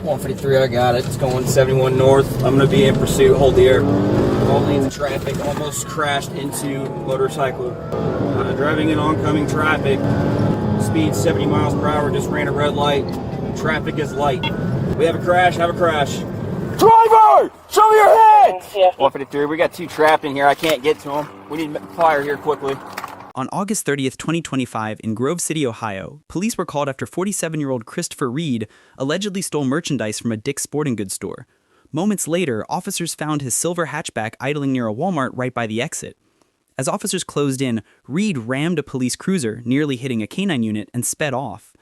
153, I got it. It's going 71 north. I'm going to be in pursuit. Hold the air. All lanes of traffic. Almost crashed into motorcycle. Driving in oncoming traffic. Speed 70 miles per hour. Just ran a red light. Traffic is light. We have a crash. Have a crash. Driver! Show me your head! 153. We got two trapped in here. I can't get to them. We need fire here quickly. On August 30th, 2025, in Grove City, Ohio, police were called after 47-year-old Christopher Reed allegedly stole merchandise from a Dick's Sporting Goods store. Moments later, officers found his silver hatchback idling near a Walmart right by the exit. As officers closed in, Reed rammed a police cruiser, nearly hitting a canine unit, and sped off.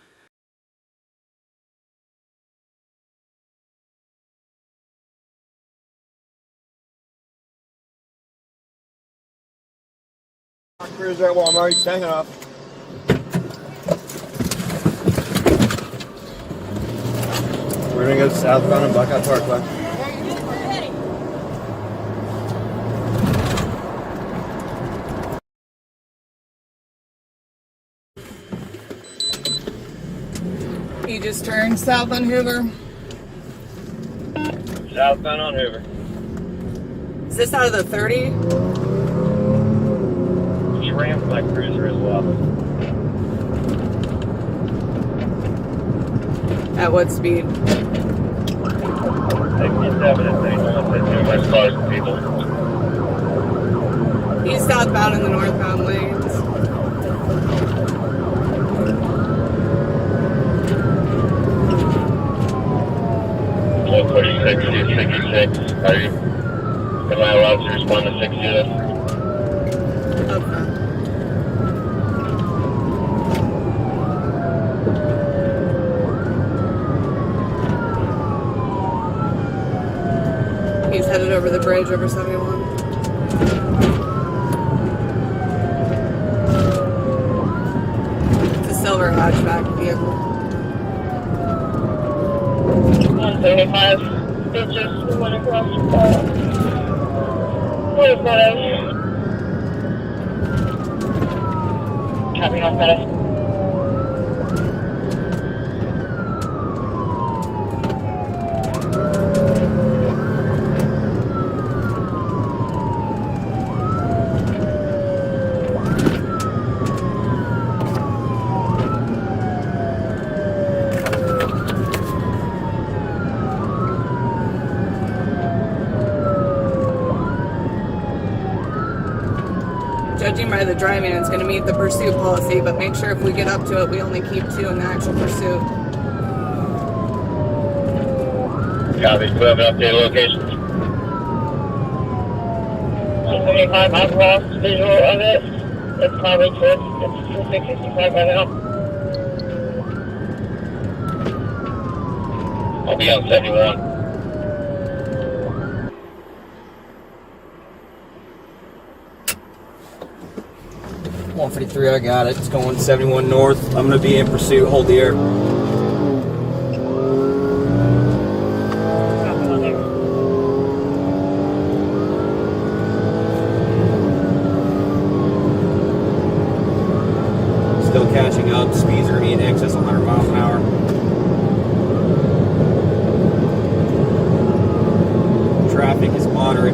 Cruiser at Walmart, he's hanging up. We're gonna go southbound on Buckeye Parkway. You just turned south on Hoover. Southbound on Hoover. Is this out of the 30? He rammed my cruiser as well. At what speed? 67 and 31, too much cars and people. He's southbound in the northbound lanes. Low 46, 66. Are you? Am I allowed to respond to 6 units? Okay. He's headed over the bridge over 71. It's a silver hatchback vehicle. 135. It just went across the bar. 45. Copy, North Meadows. Judging by the driving, it's going to meet the pursuit policy, but make sure if we get up to it, we only keep 2 in the actual pursuit. Copy, we have an updated locations. 175, I've lost visual of it. It's probably close. It's 665 right now. I'll be on 71. 153, I got it. It's going 71 north. I'm going to be in pursuit. Hold the air. Still catching up. Speeds are going to be in excess of 100 miles an hour. Traffic is moderate.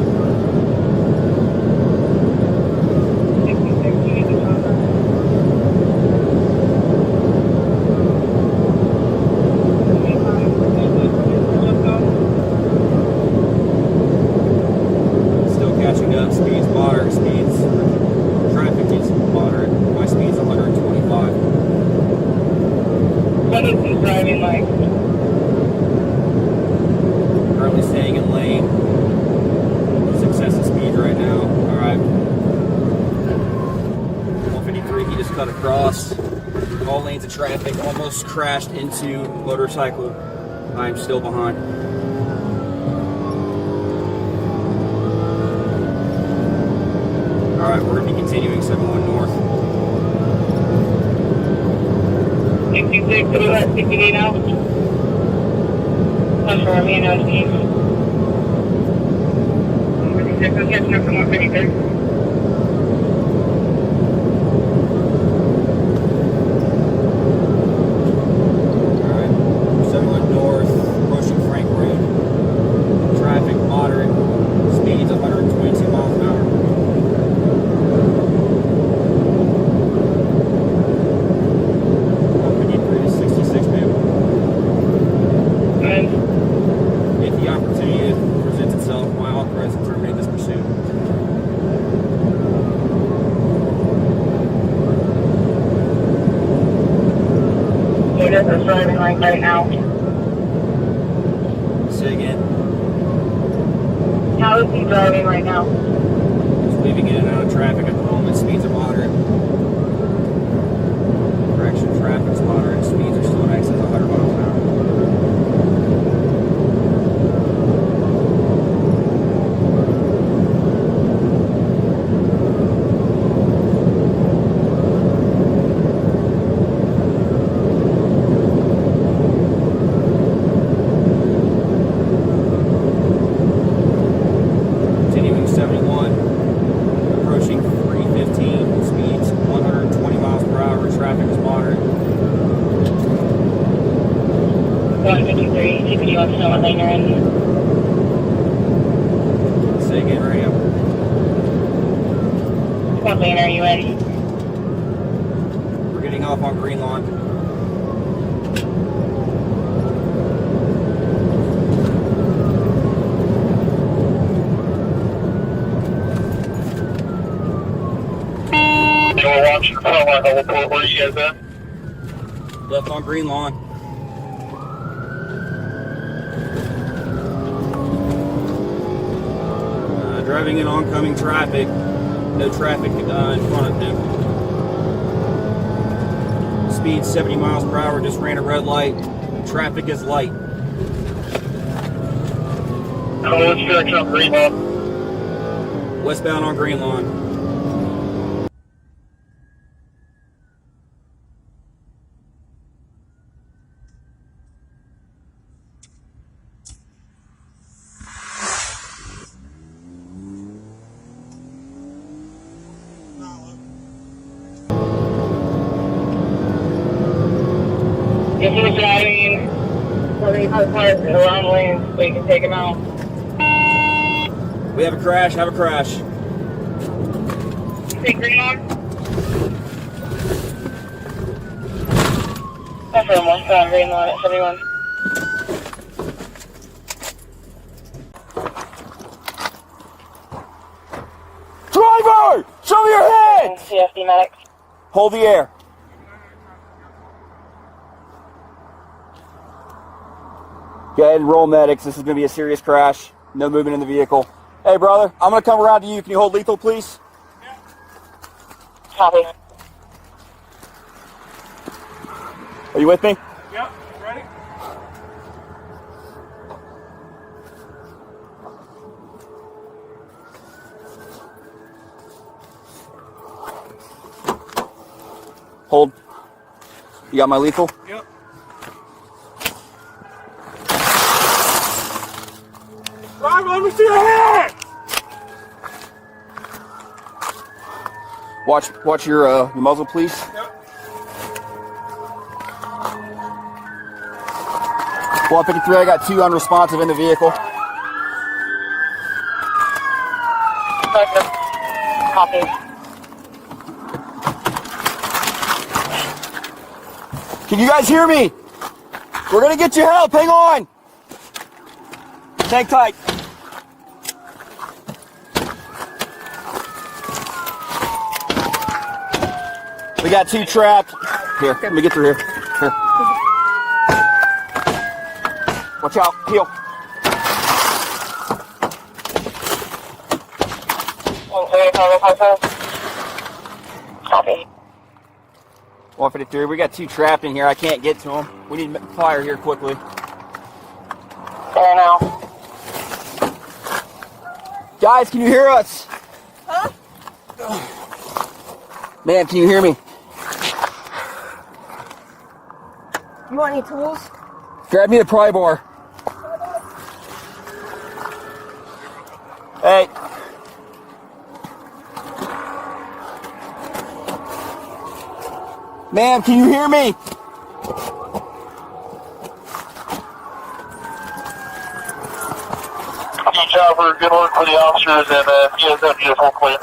Speeds moderate, traffic is moderate. My speed's 125. What is this driving like? Currently staying in lane. Excessive speed right now. Alright. 153, he just cut across. All lanes of traffic, almost crashed into motorcycle. I'm still behind. Alright, we're going to be continuing 71 north. 66, what about 68 now? That's for me and Steve. 156, I'm catching up from 156. Alright, 71 north, approaching Judith is driving right now. Say again. How is he driving right now? Just weaving in and out of traffic at the moment. Speeds are moderate. Correction, traffic's moderate. Speeds are still in excess of 100 miles an hour. Continuing 71, approaching 315, speeds 120 miles per hour, traffic is moderate. 153, TPD wants to know what lane you're in. Say again, radio. What lane are you in? We're getting off on Green Lawn. We're watching the front line. Where are you guys at? Left on Green Lawn. Driving in oncoming traffic. No traffic in front of him. Speed 70 miles per hour. Just ran a red light. Traffic is light. Which direction on Green Lawn? Westbound on Green Lawn. If he's driving 75 cars in the wrong lanes, we can take him out. We have a crash. Have a crash. Take Green Lawn? That's from westbound Green Lawn at 71. Driver! Show me your head! CFD medics. Hold the air. Go ahead and roll medics. This is going to be a serious crash. No movement in the vehicle. Hey, brother, I'm going to come around to you. Can you hold lethal, please? Copy. Are you with me? Yep, ready? Hold. You got my lethal? Yep. Drive, let me see your head! Watch your muzzle, please. Yep. 153, I got 2 unresponsive in the vehicle. Copy. Can you guys hear me? We're going to get you help. Hang on. Hang tight. We got 2 trapped. Here, let me get through here. Here. Watch out. Heel. Copy. 153, we got 2 trapped in here. I can't get to them. We need fire here quickly. There now. Guys, can you hear us? Huh? Man, can you hear me? You want any tools? Grab me a pry bar. Hey. Ma'am, can you hear me? Good job, good work for the officers, and you guys have beautiful clear.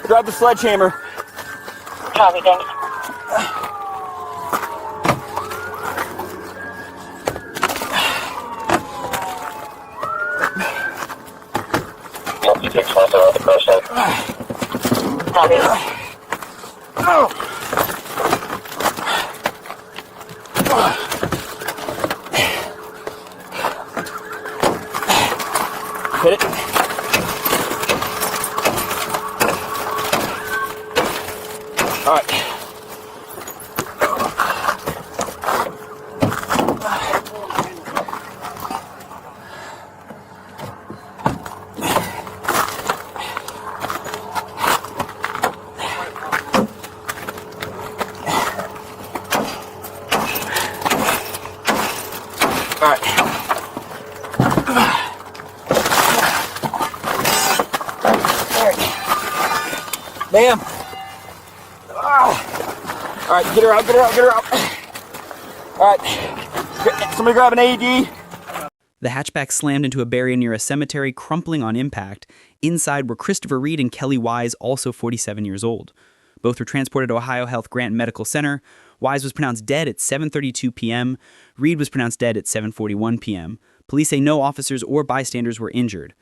Grab the sledgehammer. Copy, thanks. You take sponsor on the crash site. Copy. Hit it. All right. All right. Bam. All right, get her out, get her out, get her out. All right, somebody grab an AED. The hatchback slammed into a barrier near a cemetery, crumpling on impact. Inside were Christopher Reed and Kelly Wise, also 47 years old. Both were transported to Ohio Health Grant Medical Center. Wise was pronounced dead at 7:32 p.m. Reed was pronounced dead at 7:41 p.m. Police say no officers or bystanders were injured.